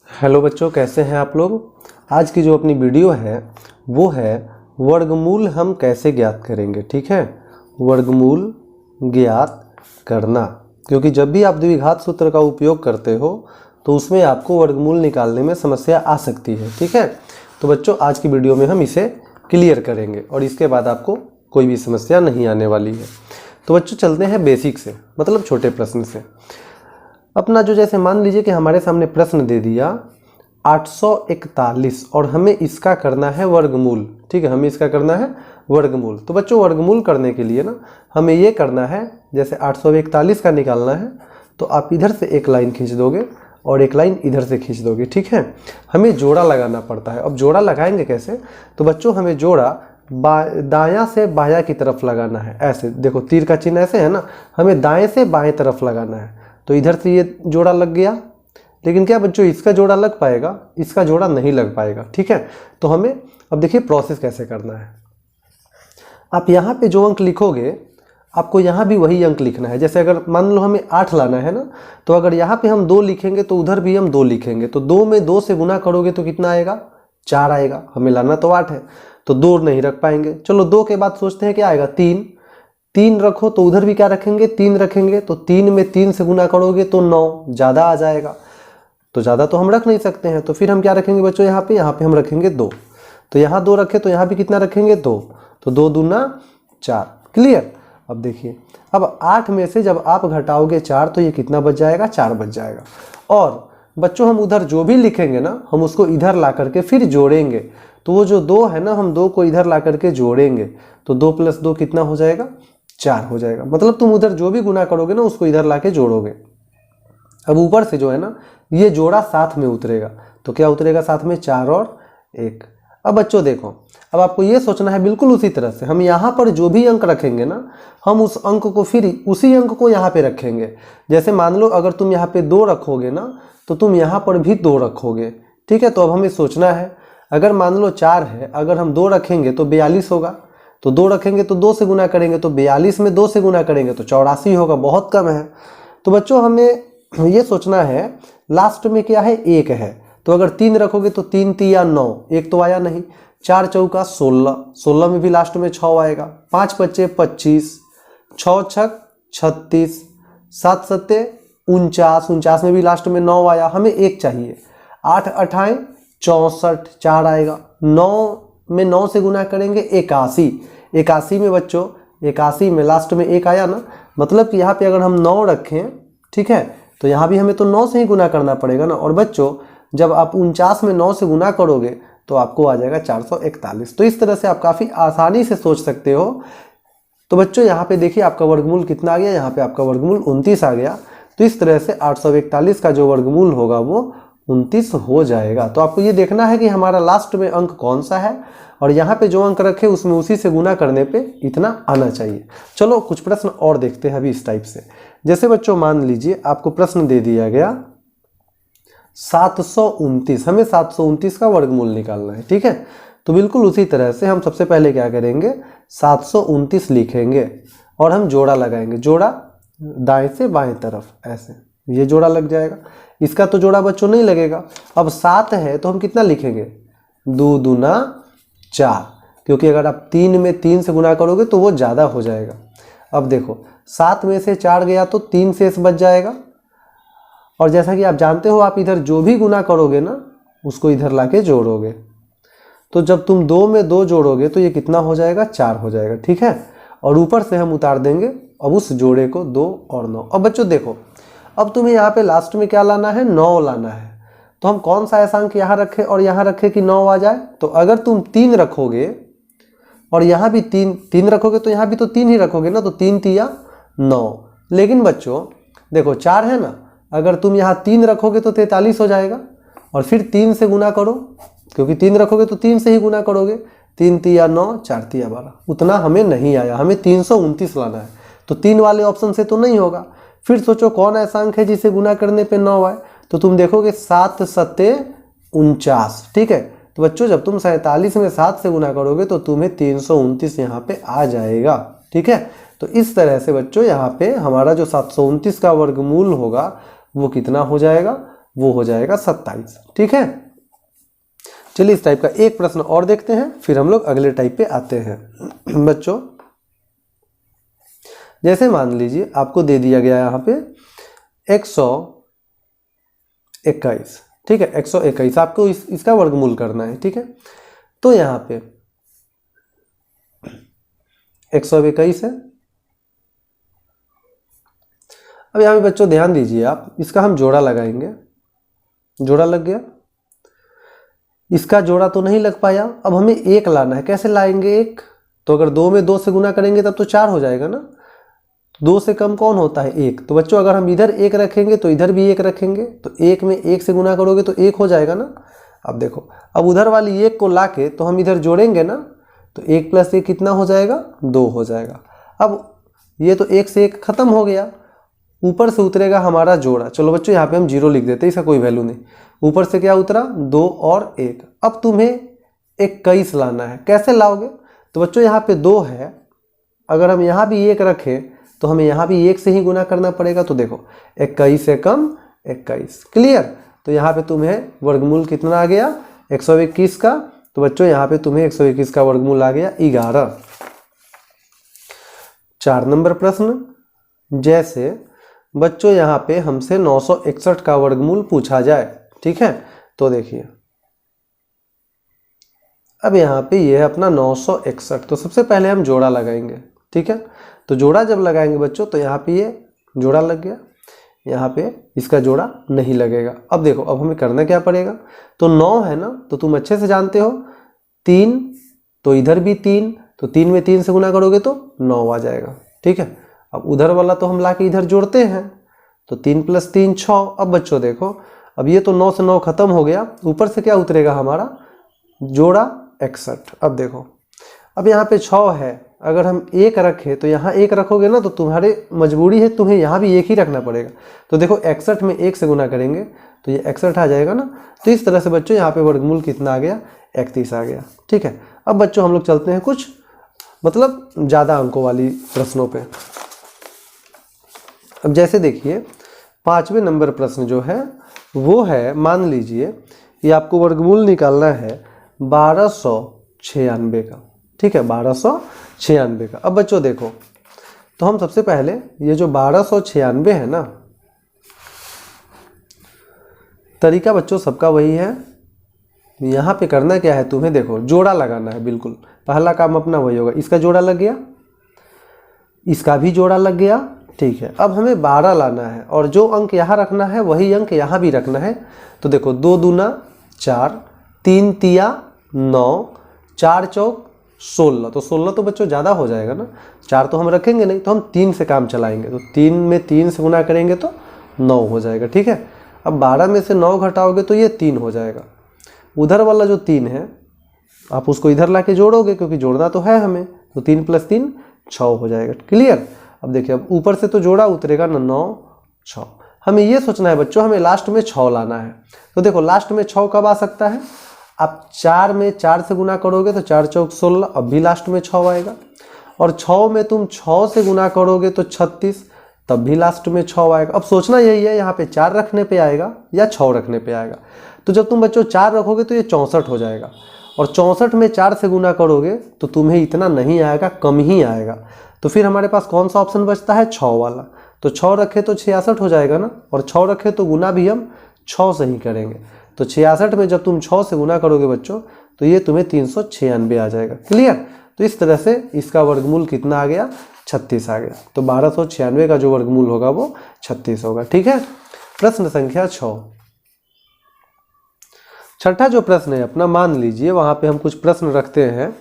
Hello बच्चों, कैसे हैं आप लोग। आज की जो अपनी वीडियो है वो है वर्गमूल हम कैसे ज्ञात करेंगे। ठीक है, वर्गमूल ज्ञात करना, क्योंकि जब भी आप द्विघात सूत्र का उपयोग करते हो तो उसमें आपको वर्गमूल निकालने में समस्या आ सकती है। ठीक है, तो बच्चों आज की वीडियो में हम इसे क्लियर करेंगे और इसके बाद आपको कोई भी समस्या नहीं आने वाली है। तो बच्चों चलते हैं बेसिक से, मतलब छोटे प्रश्न से। अपना जो जैसे मान लीजिए कि हमारे सामने प्रश्न दे दिया 841 और हमें इसका करना है वर्गमूल। ठीक है, हमें इसका करना है वर्गमूल। तो बच्चों वर्गमूल करने के लिए ना हमें ये करना है, जैसे 841 का निकालना है तो आप इधर से एक लाइन खींच दोगे और एक लाइन इधर से खींच दोगे। ठीक है, हमें जोड़ा लगाना पड़ता है। अब जोड़ा लगाएंगे कैसे, तो बच्चों हमें जोड़ा दायां से बायां की तरफ लगाना है। ऐसे देखो, तीर का चिन्ह ऐसे है ना, हमें दाएं से बाएं तरफ लगाना है। तो इधर से ये जोड़ा लग गया, लेकिन क्या बच्चों इसका जोड़ा लग पाएगा, इसका जोड़ा नहीं लग पाएगा। ठीक है, तो हमें अब देखिए प्रोसेस कैसे करना है। आप यहाँ पे जो अंक लिखोगे आपको यहाँ भी वही अंक लिखना है। जैसे अगर मान लो हमें 8 लाना है ना, तो अगर यहाँ पे हम 2 लिखेंगे तो उधर भी हम 2 लिखेंगे। तो 2 में 2 से गुना करोगे तो कितना आएगा, 4 आएगा। हमें लाना तो 8 है तो 2 नहीं रख पाएंगे। चलो 2 के बाद सोचते हैं क्या आएगा, 3 रखो तो उधर भी क्या रखेंगे, 3 रखेंगे। तो 3 में 3 से गुना करोगे तो 9, ज़्यादा आ जाएगा। तो ज़्यादा तो हम रख नहीं सकते हैं, तो फिर हम क्या रखेंगे बच्चों, यहाँ पे हम रखेंगे 2। तो यहाँ 2 रखे तो यहाँ भी कितना रखेंगे, 2। तो 2 दूना 4। क्लियर। अब देखिए, अब 8 में से जब आप घटाओगे 4 तो ये कितना बच जाएगा, 4 बच जाएगा। और बच्चों हम उधर जो भी लिखेंगे ना हम उसको इधर ला करके फिर जोड़ेंगे। तो वो जो 2 है ना, हम 2 को इधर ला करके जोड़ेंगे तो 2 + 2 कितना हो जाएगा, 4 हो जाएगा। मतलब तुम उधर जो भी गुना करोगे ना उसको इधर ला के जोड़ोगे। अब ऊपर से जो है ना ये जोड़ा साथ में उतरेगा, तो क्या उतरेगा साथ में, 4 और 1। अब बच्चों देखो, अब आपको ये सोचना है बिल्कुल उसी तरह से हम यहाँ पर जो भी अंक रखेंगे ना हम उस अंक को फिर उसी अंक को यहाँ पे रखेंगे। जैसे मान लो अगर तुम यहाँ पे 2 रखोगे ना तो तुम यहाँ पर भी 2 रखोगे। ठीक है, तो अब हमें सोचना है, अगर मान लो 4 है, अगर हम 2 रखेंगे तो 42 होगा। तो 2 रखेंगे तो 2 से गुना करेंगे तो 42 में 2 से गुना करेंगे तो 84 होगा, बहुत कम है। तो बच्चों हमें ये सोचना है लास्ट में क्या है, 1 है। तो अगर 3 रखोगे तो 3 तिया 9, 1 तो आया नहीं। 4 चौका 16, 16 में भी लास्ट में 6 आएगा। 5 पच्चे 25, 6 छक 36, 7 सत्ते 49, 49 में भी लास्ट में 9 आया। हमें 1 चाहिए। 8 अठाएं 64, 4 आएगा। 9 में 9 से गुना करेंगे 81, 81 में बच्चों 81 में लास्ट में 1 आया ना, मतलब कि यहाँ पे अगर हम 9 रखें, ठीक है, तो यहाँ भी हमें तो 9 से ही गुना करना पड़ेगा ना। और बच्चों जब आप 49 में 9 से गुना करोगे तो आपको आ जाएगा 441। तो इस तरह से आप काफ़ी आसानी से सोच सकते हो। तो बच्चों यहाँ पे देखिए आपका वर्गमूल कितना आ गया, यहाँ पे आपका वर्गमूल 29 आ गया। तो इस तरह से 841 का जो वर्गमूल होगा वो 29 हो जाएगा। तो आपको ये देखना है कि हमारा लास्ट में अंक कौन सा है और यहाँ पे जो अंक रखे उसमें उसी से गुना करने पे इतना आना चाहिए। चलो कुछ प्रश्न और देखते हैं अभी इस टाइप से। जैसे बच्चों मान लीजिए आपको प्रश्न दे दिया गया 729, हमें 729 का वर्गमूल निकालना है। ठीक है, तो बिल्कुल उसी तरह से हम सबसे पहले क्या करेंगे, 729 लिखेंगे और हम जोड़ा लगाएंगे। जोड़ा दाएं से बाएं तरफ, ऐसे ये जोड़ा लग जाएगा। इसका तो जोड़ा बच्चों नहीं लगेगा। अब 7 है तो हम कितना लिखेंगे, 2 दूना 4, क्योंकि अगर आप 3 में 3 से गुना करोगे तो वो ज़्यादा हो जाएगा। अब देखो 7 में से 4 गया तो 3 शेष बच जाएगा। और जैसा कि आप जानते हो आप इधर जो भी गुना करोगे ना उसको इधर लाके जोड़ोगे। तो जब तुम 2 में 2 जोड़ोगे तो ये कितना हो जाएगा, 4 हो जाएगा। ठीक है, और ऊपर से हम उतार देंगे अब उस जोड़े को 2 और 9। अब बच्चों देखो, अब तुम्हें यहाँ पे लास्ट में क्या लाना है, 9 लाना है। तो हम कौन सा ऐसा अंक यहाँ रखें और यहाँ रखें कि 9 आ जाए। तो अगर तुम 3 रखोगे और यहाँ भी 3 रखोगे तो यहाँ भी तो 3 ही रखोगे ना, तो 3 तिया 9। लेकिन बच्चों देखो 4 है ना, अगर तुम यहाँ 3 रखोगे तो 43 हो जाएगा और फिर 3 से गुना करो, क्योंकि 3 रखोगे तो 3 से ही गुना करोगे। 3 तिया 9, 4 तिया 12, उतना हमें नहीं आया, हमें 329 लाना है। तो 3 वाले ऑप्शन से तो नहीं होगा। फिर सोचो कौन ऐसा अंक है जिसे गुना करने पे 9 आए, तो तुम देखोगे 7 सत्ते 49। ठीक है, तो बच्चों जब तुम 47 में 7 से गुना करोगे तो तुम्हें 329 यहाँ पे आ जाएगा। ठीक है, तो इस तरह से बच्चों यहाँ पे हमारा जो 729 का वर्गमूल होगा वो कितना हो जाएगा, वो हो जाएगा 27। ठीक है, चलिए इस टाइप का एक प्रश्न और देखते हैं, फिर हम लोग अगले टाइप पे आते हैं। बच्चों जैसे मान लीजिए आपको दे दिया गया यहाँ पे 121, ठीक है, 121 आपको इसका वर्गमूल करना है। ठीक है, तो यहाँ पे 121 है। अब यहाँ पे बच्चों ध्यान दीजिए आप, इसका हम जोड़ा लगाएंगे, जोड़ा लग गया, इसका जोड़ा तो नहीं लग पाया। अब हमें एक लाना है, कैसे लाएंगे एक, तो अगर 2 में 2 से गुना करेंगे तब तो 4 हो जाएगा ना, 2 से कम कौन होता है, 1। तो बच्चों अगर हम इधर 1 रखेंगे तो इधर भी 1 रखेंगे, तो 1 में 1 से गुना करोगे तो 1 हो जाएगा ना। अब देखो, अब उधर वाली 1 को लाके तो हम इधर जोड़ेंगे ना, तो 1 + 1 कितना हो जाएगा, 2 हो जाएगा। अब ये तो 1 से 1 खत्म हो गया, ऊपर से उतरेगा हमारा जोड़ा। चलो बच्चों यहाँ पे हम 0 लिख देते हैं, इसका कोई वैल्यू नहीं। ऊपर से क्या उतरा, 2 और 1। अब तुम्हें 21 लाना है, कैसे लाओगे, तो बच्चों यहाँ पे 2 है, अगर हम यहाँ भी 1 रखें तो हमें यहाँ भी 1 से ही गुना करना पड़ेगा। तो देखो 21 से कम 21, क्लियर। तो यहाँ पे तुम्हें वर्गमूल कितना आ गया, 121 का। तो बच्चों यहाँ पे तुम्हें 121 का वर्गमूल आ गया 11। 4 नंबर प्रश्न, जैसे बच्चों यहाँ पे हमसे 961 का वर्गमूल पूछा जाए। ठीक है, तो देखिए अब यहाँ पे ये है अपना 961। तो सबसे पहले हम जोड़ा लगाएंगे। ठीक है, तो जोड़ा जब लगाएंगे बच्चों तो यहाँ पे ये जोड़ा लग गया, यहाँ पे इसका जोड़ा नहीं लगेगा। अब देखो, अब हमें करना क्या पड़ेगा, तो 9 है ना, तो तुम अच्छे से जानते हो 3, तो इधर भी 3, तो 3 में 3 से गुना करोगे तो 9 आ जाएगा। ठीक है, अब उधर वाला तो हम लाके इधर जोड़ते हैं, तो 3 + 3 6। अब बच्चों देखो, अब ये तो 9 से 9 खत्म हो गया, ऊपर से क्या उतरेगा हमारा जोड़ा 61। अब देखो, अब यहाँ पे 6 है, अगर हम 1 रखें तो यहाँ 1 रखोगे ना, तो तुम्हारे मजबूरी है, तुम्हें यहाँ भी 1 ही रखना पड़ेगा। तो देखो 61 में 1 से गुना करेंगे तो ये 61 आ जाएगा ना। तो इस तरह से बच्चों यहाँ पे वर्गमूल कितना आ गया, 31 आ गया। ठीक है, अब बच्चों हम लोग चलते हैं कुछ मतलब ज़्यादा अंकों वाली प्रश्नों पे। अब जैसे देखिए 5वें नंबर प्रश्न जो है वो है, मान लीजिए कि आपको वर्गमूल निकालना है 1296 का। ठीक है, 1296 का। अब बच्चों देखो, तो हम सबसे पहले ये जो 1296 है ना, तरीका बच्चों सबका वही है। यहाँ पे करना क्या है तुम्हें, देखो जोड़ा लगाना है, बिल्कुल पहला काम अपना वही होगा। इसका जोड़ा लग गया, इसका भी जोड़ा लग गया। ठीक है, अब हमें 12 लाना है और जो अंक यहाँ रखना है वही अंक यहाँ भी रखना है। तो देखो 2 दूना 4, 3 तिया 9, 4 चौक 16। तो 16 तो बच्चों ज़्यादा हो जाएगा ना, 4 तो हम रखेंगे नहीं, तो हम 3 से काम चलाएंगे। तो 3 में 3 से गुना करेंगे तो 9 हो जाएगा। ठीक है, अब 12 में से 9 घटाओगे तो ये 3 हो जाएगा। उधर वाला जो 3 है आप उसको इधर ला के जोड़ोगे, क्योंकि जोड़ना तो है हमें, तो 3 + 3 6 हो जाएगा। क्लियर। अब देखिए, अब ऊपर से तो जोड़ा उतरेगा ना, 9 6। हमें ये सोचना है बच्चों, हमें लास्ट में 6 लाना है। तो देखो लास्ट में 6 कब आ सकता है, आप 4 में 4 से गुना करोगे तो 4 चौक 16, अब भी लास्ट में 6 आएगा। और 6 में तुम 6 से गुना करोगे तो 36, तब भी लास्ट में 6 आएगा। अब सोचना यही है, यहाँ पे 4 रखने पे आएगा या 6 रखने पे आएगा। तो जब तुम बच्चों 4 रखोगे तो ये 64 हो जाएगा, और 64 में 4 से गुना करोगे तो तुम्हें इतना नहीं आएगा, कम ही आएगा। तो फिर हमारे पास कौन सा ऑप्शन बचता है, 6 वाला। तो 6 रखे तो 66 हो जाएगा ना, और 6 रखे तो गुना भी हम 6 से ही करेंगे। तो 66 में जब तुम 6 से गुना करोगे बच्चों तो ये तुम्हें 396 आ जाएगा। क्लियर। तो इस तरह से इसका वर्गमूल कितना आ गया, 36 आ गया। तो 1296 का जो वर्गमूल होगा वो 36 होगा। ठीक है, प्रश्न संख्या 6। छठा जो प्रश्न है अपना, मान लीजिए वहां पे हम कुछ प्रश्न रखते हैं,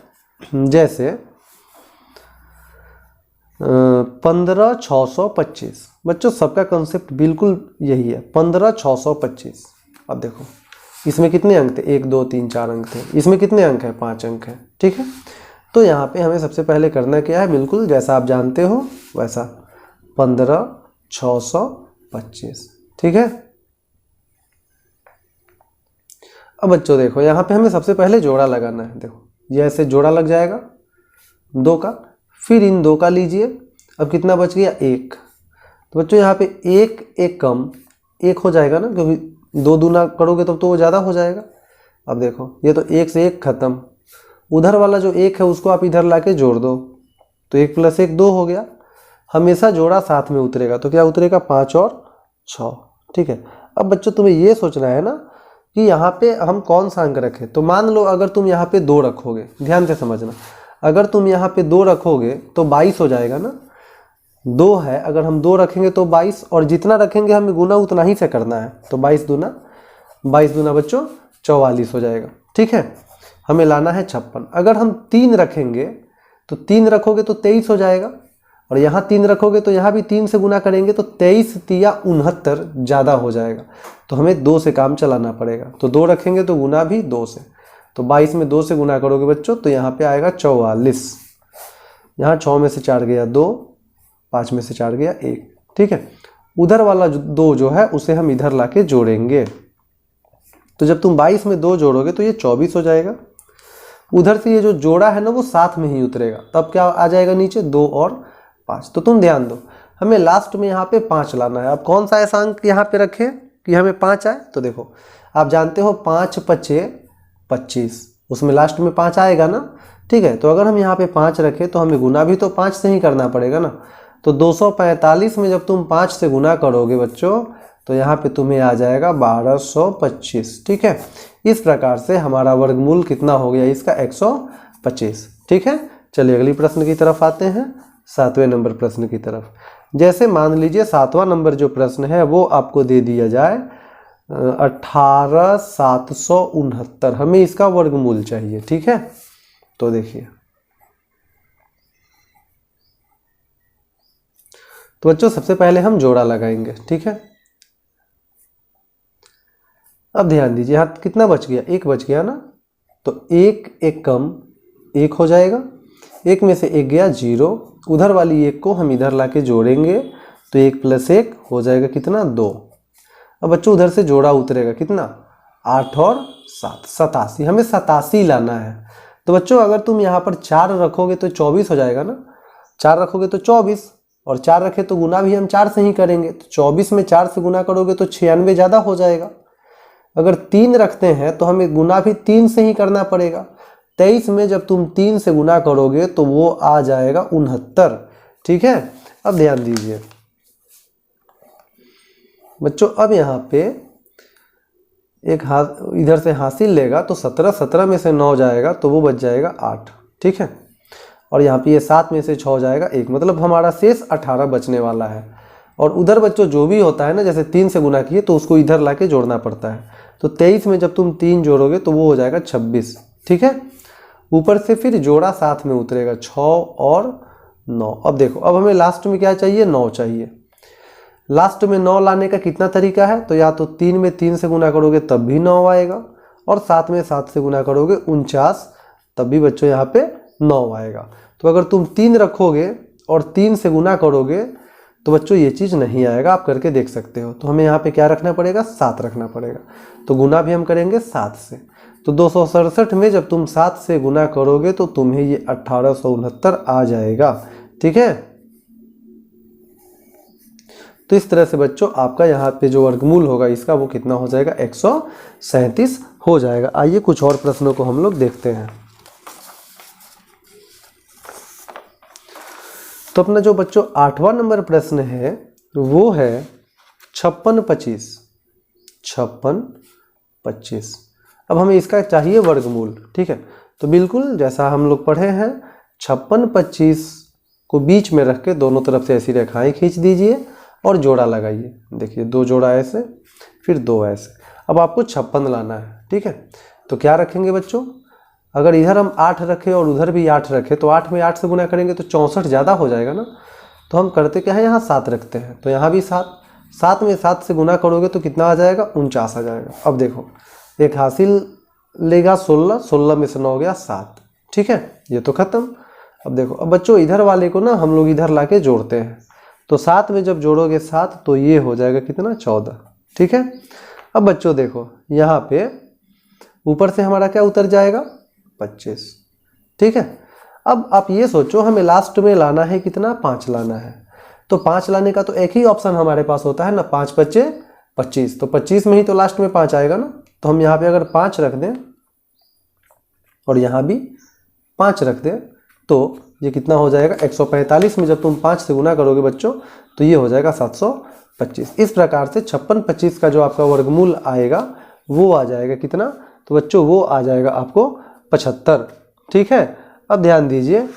जैसे 15625। बच्चों सबका कंसेप्ट बिल्कुल यही है, 15625। अब देखो इसमें कितने अंक थे, 1 2 3 4 अंक थे, इसमें कितने अंक हैं, 5 अंक हैं। ठीक है, तो यहाँ पे हमें सबसे पहले करना क्या है, बिल्कुल जैसा आप जानते हो वैसा 15625। ठीक है, अब बच्चों देखो यहाँ पे हमें सबसे पहले जोड़ा लगाना है। देखो ये ऐसे जोड़ा लग जाएगा 2 का, फिर इन 2 का लीजिए, अब कितना बच गया, 1। तो बच्चों यहाँ पे एक कम 1 हो जाएगा ना, क्योंकि 2 दूना करोगे तब तो वो ज़्यादा हो जाएगा। अब देखो ये तो 1 से 1 खत्म, उधर वाला जो 1 है उसको आप इधर लाके जोड़ दो, तो 1 + 1 2 हो गया। हमेशा जोड़ा साथ में उतरेगा, तो क्या उतरेगा, 5 और 6। ठीक है। अब बच्चों तुम्हें ये सोचना है ना कि यहाँ पे हम कौन सा अंक रखें। तो मान लो अगर तुम यहाँ पे 2 रखोगे, ध्यान से समझना, अगर तुम यहाँ पे 2 रखोगे तो 22 हो जाएगा ना। 2 है, अगर हम 2 रखेंगे तो 22, और जितना रखेंगे हमें गुना उतना ही से करना है। तो 22 दूना बच्चों 44 हो जाएगा। ठीक है। हमें लाना है 56। अगर हम 3 रखेंगे तो 3 रखोगे तो 23 हो जाएगा, और यहाँ 3 रखोगे तो यहाँ भी 3 से गुना करेंगे तो 23 तिया 69 ज़्यादा हो जाएगा। तो हमें 2 से काम चलाना पड़ेगा। तो 2 रखेंगे तो गुना भी 2 से, तो 22 में 2 से गुना करोगे बच्चों तो यहाँ पे आएगा 44। यहाँ 6 में से 4 गया 2, 5 में से 4 गया 1। ठीक है। उधर वाला 2 जो है उसे हम इधर लाके जोड़ेंगे। तो जब तुम 22 में 2 जोड़ोगे तो ये 24 हो जाएगा। उधर से ये जो जोड़ा है ना वो साथ में ही उतरेगा, तब क्या आ जाएगा नीचे, 2 और 5। तो तुम ध्यान दो, हमें लास्ट में यहाँ पे 5 लाना है। अब कौन सा ऐसा अंक यहाँ पे रखें कि हमें 5 आए। तो देखो आप जानते हो 5 × 5 = 25, उसमें लास्ट में 5 आएगा ना। ठीक है। तो अगर हम यहाँ पे 5 रखें तो हमें गुना भी तो 5 से ही करना पड़ेगा ना। तो 245 में जब तुम 5 से गुना करोगे बच्चों तो यहाँ पे तुम्हें आ जाएगा 1225। ठीक है। इस प्रकार से हमारा वर्गमूल कितना हो गया इसका, 125। ठीक है। चलिए अगली प्रश्न की तरफ आते हैं, 7वें नंबर प्रश्न की तरफ। जैसे मान लीजिए 7वां नंबर जो प्रश्न है वो आपको दे दिया जाए 18769, हमें इसका वर्गमूल चाहिए। ठीक है। तो देखिए, तो बच्चों सबसे पहले हम जोड़ा लगाएंगे। ठीक है। अब ध्यान दीजिए यहाँ कितना बच गया, 1 बच गया ना। तो 1 कम 1 हो जाएगा, 1 में से 1 गया 0, उधर वाली 1 को हम इधर लाके जोड़ेंगे तो 1 + 1 हो जाएगा कितना, 2। अब बच्चों उधर से जोड़ा उतरेगा कितना, 8 और 7 87, हमें 87 लाना है। तो बच्चों अगर तुम यहाँ पर 4 रखोगे तो 24 हो जाएगा ना, 4 रखोगे तो 24, और 4 रखे तो गुना भी हम 4 से ही करेंगे। तो 24 में 4 से गुना करोगे तो 96 ज़्यादा हो जाएगा। अगर 3 रखते हैं तो हमें गुना भी 3 से ही करना पड़ेगा। 23 में जब तुम 3 से गुना करोगे तो वो आ जाएगा 69। ठीक है। अब ध्यान दीजिए बच्चों, अब यहाँ पे एक इधर से हासिल लेगा तो 17 में से 9 जाएगा तो वो बच जाएगा 8। ठीक है। और यहाँ पे ये 7 में से 6 जाएगा 1, मतलब हमारा शेष 18 बचने वाला है। और उधर बच्चों जो भी होता है ना, जैसे 3 से गुना किए तो उसको इधर लाके जोड़ना पड़ता है। तो 23 में जब तुम 3 जोड़ोगे तो वो हो जाएगा 26। ठीक है। ऊपर से फिर जोड़ा साथ में उतरेगा 6 और 9। अब देखो, अब हमें लास्ट में क्या चाहिए, 9 चाहिए। लास्ट में 9 लाने का कितना तरीका है, तो या तो 3 में 3 से गुना करोगे तब भी 9 आएगा, और 7 में 7 से गुना करोगे 49, तब भी बच्चों यहाँ पे 9 आएगा। तो अगर तुम 3 रखोगे और 3 से गुना करोगे तो बच्चों ये चीज़ नहीं आएगा, आप करके देख सकते हो। तो हमें यहाँ पे क्या रखना पड़ेगा, 7 रखना पड़ेगा। तो गुना भी हम करेंगे 7 से। तो 267 में जब तुम 7 से गुना करोगे तो तुम्हें ये 1869 आ जाएगा। ठीक है। तो इस तरह से बच्चों आपका यहाँ पे जो वर्गमूल होगा इसका वो कितना हो जाएगा, 137 हो जाएगा। आइए कुछ और प्रश्नों को हम लोग देखते हैं। तो अपना जो बच्चों 8वां नंबर प्रश्न है वो है 56 55 25। अब हमें इसका चाहिए वर्गमूल। ठीक है। तो बिल्कुल जैसा हम लोग पढ़े हैं, 56 25 को बीच में रख के दोनों तरफ से ऐसी रेखाएं खींच दीजिए और जोड़ा लगाइए। देखिए 2 जोड़ा ऐसे, फिर 2 ऐसे। अब आपको 56 लाना है। ठीक है। तो क्या रखेंगे बच्चों, अगर इधर हम 8 रखें और उधर भी 8 रखें तो 8 में 8 से गुना करेंगे तो 64 ज़्यादा हो जाएगा ना। तो हम करते क्या है, यहाँ 7 रखते हैं। तो यहाँ भी 7 में 7 से गुना करोगे तो कितना आ जाएगा, 49 आ जाएगा। अब देखो, एक हासिल लेगा 16 में से 9 गया 7। ठीक है। ये तो ख़त्म। अब देखो, अब बच्चों इधर वाले को ना हम लोग इधर ला के जोड़ते हैं। तो 7 में जब जोड़ोगे 7 तो ये हो जाएगा कितना, 14। ठीक है। अब बच्चों देखो, यहाँ पे ऊपर से हमारा क्या उतर जाएगा, 25। ठीक है। अब आप ये सोचो हमें लास्ट में लाना है कितना, 5 लाना है। तो 5 लाने का तो एक ही ऑप्शन हमारे पास होता है ना, 5 बचे 25, तो 25 में ही तो लास्ट में 5 आएगा ना। तो हम यहाँ पे अगर 5 रख दें और यहाँ भी 5 रख दें तो ये कितना हो जाएगा, 145 में जब तुम 5 से गुना करोगे बच्चों तो ये हो जाएगा 725। इस प्रकार से 56 25 का जो आपका वर्गमूल आएगा वो आ जाएगा कितना, तो बच्चों वो आ जाएगा आपको 75। ठीक है, अब ध्यान दीजिए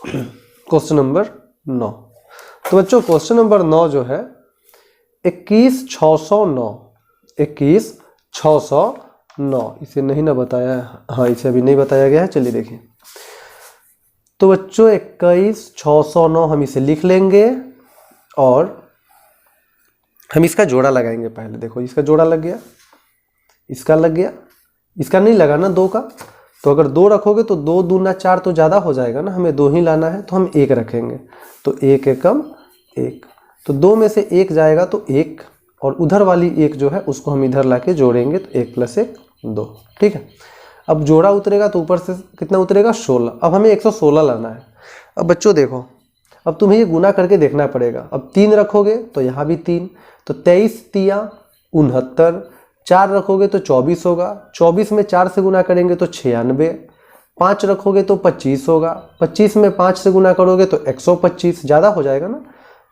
क्वेश्चन नंबर 9। तो बच्चों क्वेश्चन नंबर 9 जो है 21609, 21609, इसे नहीं ना बताया है, हाँ इसे अभी नहीं बताया गया है, चलिए देखिए। तो बच्चों 21609 हम इसे लिख लेंगे और हम इसका जोड़ा लगाएंगे। पहले देखो इसका जोड़ा लग गया, इसका लग गया, इसका नहीं लगा ना 2 का, तो अगर 2 रखोगे तो 2 दूना 4 तो ज़्यादा हो जाएगा ना, हमें 2 ही लाना है तो हम 1 रखेंगे। तो 1 एकम 1, तो 2 में से 1 जाएगा तो 1, और उधर वाली 1 जो है उसको हम इधर लाके जोड़ेंगे तो 1 + 1 2। ठीक है, अब जोड़ा उतरेगा तो ऊपर से कितना उतरेगा, 16। अब हमें 116 लाना है। अब बच्चों देखो, अब तुम्हें ये गुना करके देखना पड़ेगा। अब 3 रखोगे तो यहाँ भी 3, तो 23 तिया 69, 4 रखोगे तो 24 होगा, 24 में 4 से गुना करेंगे तो 96, 5 रखोगे तो 25 होगा, 25 में 5 से गुना करोगे तो 125, ज़्यादा हो जाएगा ना,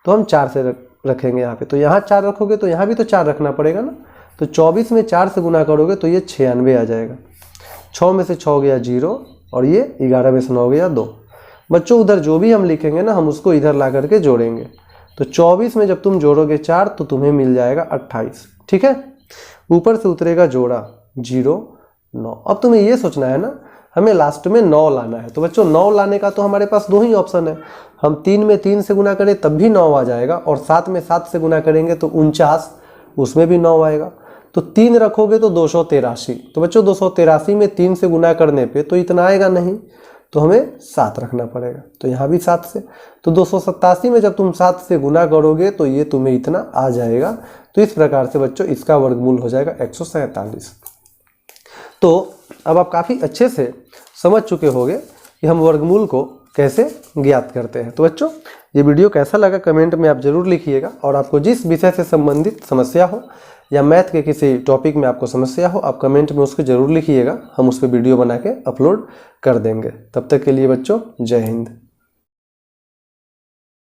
तो हम 4 से रखेंगे यहाँ पे। तो यहाँ 4 रखोगे तो यहाँ भी तो 4 रखना पड़ेगा ना, तो 24 में 4 से गुना करोगे तो ये 96 आ जाएगा। 6 में से 6 गया 0 और ये 11 में से 9 गया 2। बच्चों उधर जो भी हम लिखेंगे ना हम उसको इधर ला करके जोड़ेंगे। तो 24 में जब तुम जोड़ोगे 4 तो तुम्हें मिल जाएगा 28। ठीक है, ऊपर से उतरेगा जोड़ा 0 9। अब तुम्हें ये सोचना है ना हमें लास्ट में 9 लाना है। तो बच्चों 9 लाने का तो हमारे पास 2 ही ऑप्शन है, हम 3 में 3 से गुना करें तब भी 9 आ जाएगा, और 7 में 7 से गुना करेंगे तो 49, उसमें भी 9 आएगा। तो 3 रखोगे तो 283। तो बच्चों 283 में 3 से गुना करने पे तो इतना आएगा नहीं, तो हमें 7 रखना पड़ेगा, तो यहाँ भी 7 से। तो 287 में जब तुम 7 से गुना करोगे तो ये तुम्हें इतना आ जाएगा। तो इस प्रकार से बच्चों इसका वर्गमूल हो जाएगा 147। तो अब आप काफ़ी अच्छे से समझ चुके होंगे कि हम वर्गमूल को कैसे ज्ञात करते हैं। तो बच्चों ये वीडियो कैसा लगा कमेंट में आप ज़रूर लिखिएगा, और आपको जिस विषय से संबंधित समस्या हो या मैथ के किसी टॉपिक में आपको समस्या हो आप कमेंट में उसको ज़रूर लिखिएगा, हम उस पर वीडियो बना के अपलोड कर देंगे। तब तक के लिए बच्चों जय हिंद।